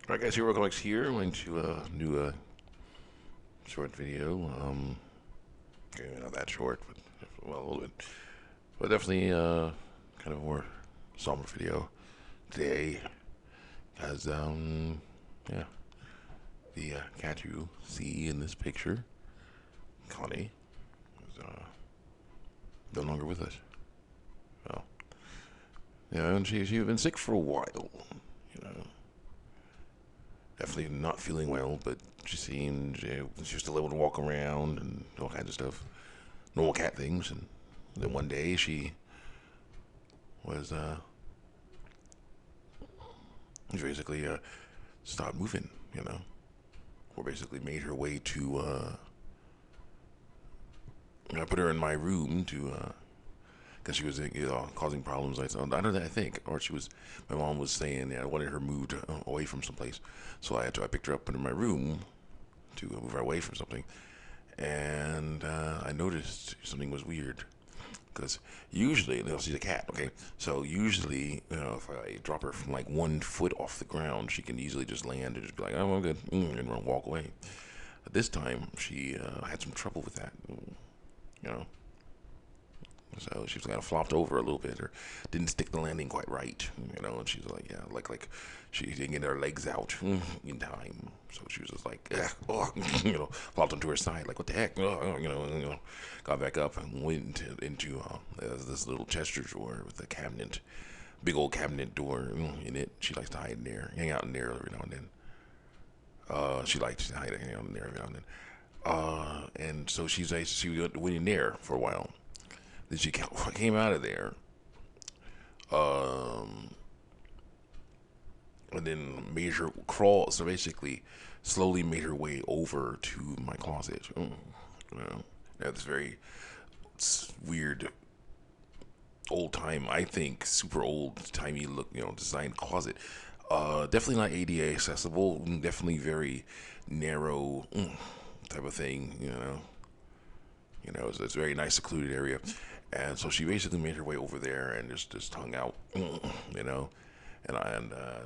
Alright guys, here we're going here. I'm going to do a short video. Okay, not that short, but well, a little bit. But definitely kind of more somber video today. As yeah, the cat you see in this picture, Connie, is no longer with us. Well, yeah, and she's been sick for a while. You know, definitely not feeling well, but she seemed she was still able to walk around and all kinds of stuff, normal cat things. And then one day she was basically stopped moving, or basically made her way to. I put her in my room to because she was causing problems. I don't know. I think, or she was. My mom was saying, I wanted her moved away from someplace, so I picked her up in my room to move her away from something, and I noticed something was weird. Because usually, she's a cat, okay? So usually, if I drop her from like 1 foot off the ground, she can easily just land and just be like, "Oh, I'm good," and walk away. But this time, she had some trouble with that, you know. So she was kind of flopped over a little bit, or didn't stick the landing quite right, And she's like, yeah, like she didn't get her legs out in time, so she was just like, oh, flopped onto her side, like what the heck, got back up and went into this little chest drawer with a cabinet, big old cabinet door in it. She likes to hide in there, hang out in there every now and then. She likes to hide hang out in there every now and then. And so she went in there for a while. Then she came out of there, um, and then made her crawl. So basically, slowly made her way over to my closet. That's very weird, old time. I think super old timey look, designed closet. Definitely not ADA accessible. Definitely very narrow type of thing. It's a very nice secluded area. And so she basically made her way over there and just hung out, and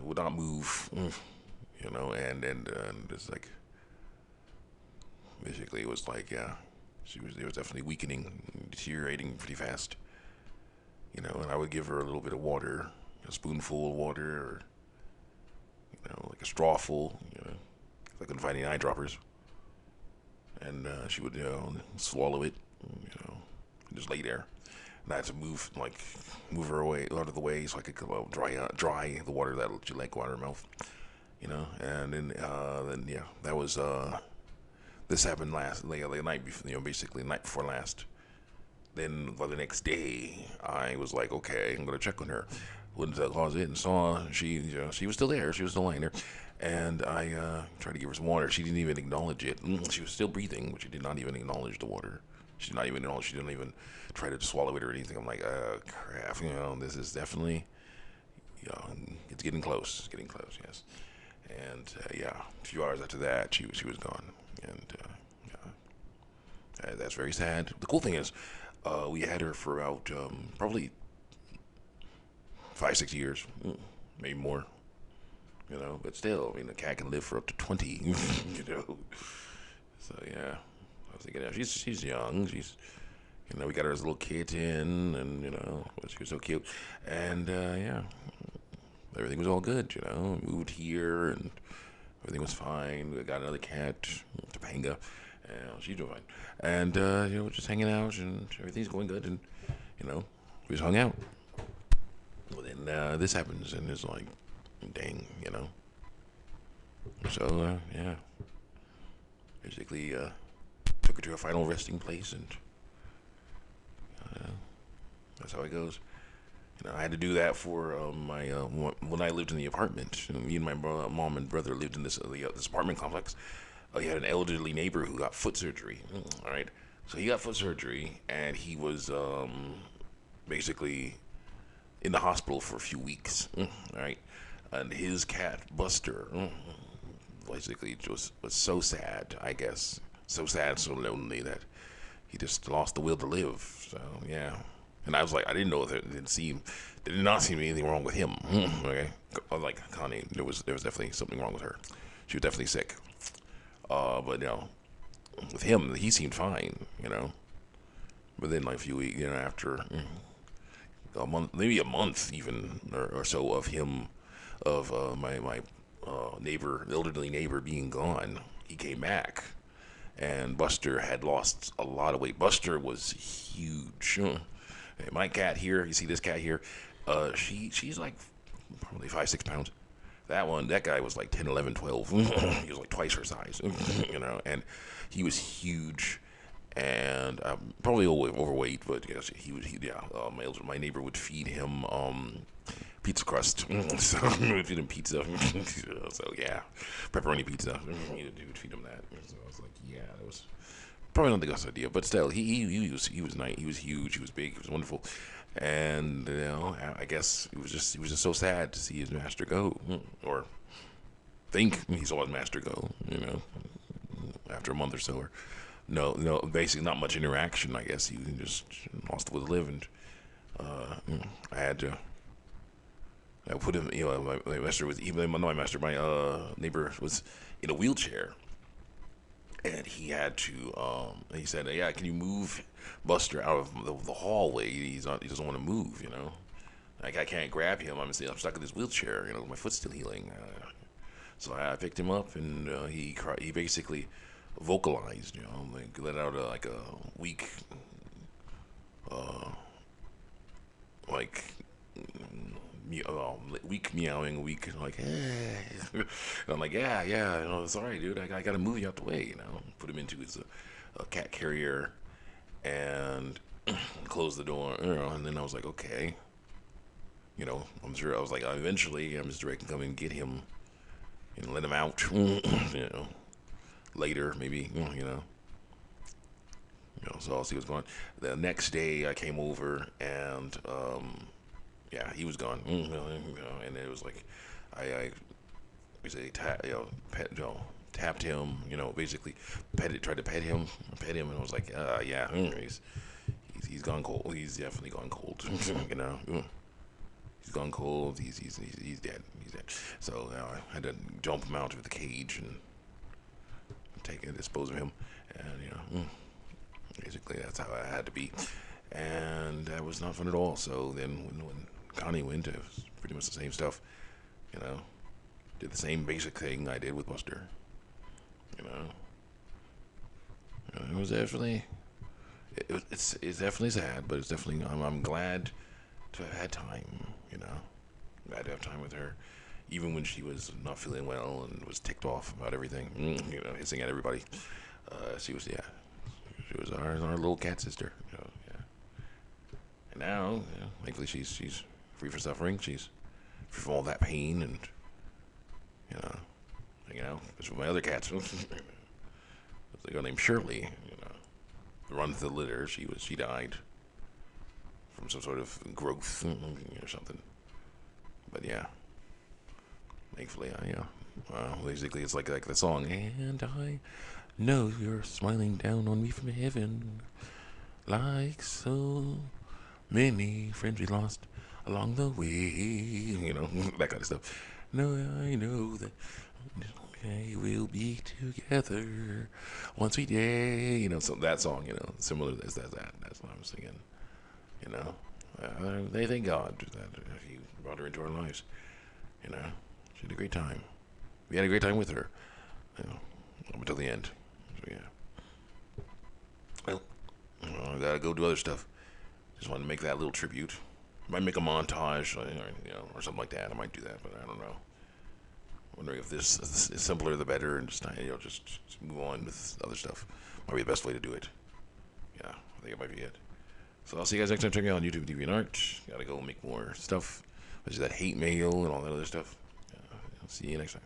would not move, and it's like basically it was like, yeah, it was definitely weakening, deteriorating pretty fast, and I would give her a little bit of water, a spoonful of water, or like a strawful, like I couldn't find any eyedroppers, and she would swallow it, and just lay there. And I had to move her away out of the way so I could dry the water that she let go out of her mouth, And then yeah, that was this happened the night before, basically the night before last. Then by the next day, I was like, okay, I'm gonna check on her. Went into the closet and saw she was still there. She was still lying there, and I tried to give her some water. She didn't even acknowledge it. She was still breathing, but she did not even acknowledge the water. She did not even acknowledge. She didn't even try to swallow it or anything. I'm like, crap. This is definitely, it's getting close. It's getting close. Yes, and yeah, a few hours after that, she was gone, and that's very sad. The cool thing is, we had her for about probably 5, 6 years, maybe more. But still, a cat can live for up to 20. So yeah, I was thinking, she's young. She's we got her as a little kitten, and she was so cute, and yeah, everything was all good. Moved here, and everything was fine. We got another cat, Topanga, and she's doing fine, and just hanging out, and everything's going good, and we just hung out. Well, then this happens, and it's like, dang, So yeah, basically took her to a final resting place, and that's how it goes. I had to do that for my when I lived in the apartment. Me and my mom and brother lived in this apartment complex. He had an elderly neighbor who got foot surgery. All right, so he got foot surgery, and he was basically in the hospital for a few weeks. All right, and his cat Buster, basically was so sad. I guess so sad, so lonely that he just lost the will to live. So yeah, And I was like, I didn't know that. There did not seem to be anything wrong with him. Okay, like Connie, there was definitely something wrong with her. She was definitely sick. But with him, he seemed fine. But then like a few weeks, after a month, maybe a month even or so of him, of my neighbor, elderly neighbor being gone, he came back, and Buster had lost a lot of weight. Buster was huge. My cat here, you see this cat here, she's like probably 5, 6 pounds. That guy was like 10, 11, 12. He was like twice her size, and he was huge and probably overweight, but yes, he would. My neighbor would feed him pizza crust, so we would feed him pizza. So yeah, pepperoni pizza. He would feed him that. So I was like, yeah, that was probably not the best idea, but still, he was nice. He was huge. He was big. He was wonderful, and I guess it was just so sad to see his master go, or think he saw his master go. After a month or so, or no, basically not much interaction. I guess he just lost the will to live, and I had to. I put him. My master was even. Not my master. My neighbor was in a wheelchair, and he had to. He said, "Yeah, can you move Buster out of the hallway? He doesn't want to move. Like I can't grab him. I'm stuck in this wheelchair. My foot's still healing." So I picked him up, and he basically vocalized. Like let out like a weak, like weak meowing, weak like, and I'm like, yeah, sorry, dude, I gotta move you out the way, put him into his cat carrier, and close the door, and then I was like, okay, I'm sure I was like, eventually, Mr. Ray can come and get him and let him out, later, maybe, so I'll see what's going on. The next day, I came over and yeah, he was gone. And it was like, I basically tapped him, basically tried to pet him, and I was like, yeah, he's gone cold. He's definitely gone cold. He's gone cold. He's dead. He's dead. So I had to jump him out of the cage and dispose of him, and basically that's how I had to be, and that was not fun at all. So then when Connie went, it was pretty much the same stuff, did the same basic thing I did with Buster, it was definitely it's definitely sad, but it's definitely I'm glad to have had time, glad to have time with her, even when she was not feeling well and was ticked off about everything, hissing at everybody. She was our little cat sister, yeah. And now, thankfully, she's free from suffering. She's free from all that pain, and hanging out with my other cats. There's a girl named Shirley, runs the litter. She died from some sort of growth or something. But yeah, thankfully, basically it's like the song, and I know you're smiling down on me from heaven, like so many friends we lost along the way, that kind of stuff. No, I know that okay, we'll be together once we day, so that song, similar as that. That's what I'm singing, they thank God that He brought her into our lives, she had a great time. We had a great time with her, up until the end. So yeah. Well, I gotta go do other stuff. Just wanted to make that little tribute. Might make a montage, or something like that. I might do that, but I don't know. Wondering if this is simpler the better, and just move on with other stuff. Might be the best way to do it. Yeah, I think it might be it. So I'll see you guys next time. Check me out on YouTube, TV, and Art. Gotta go make more stuff. Which is that hate mail and all that other stuff. I'll see you next time.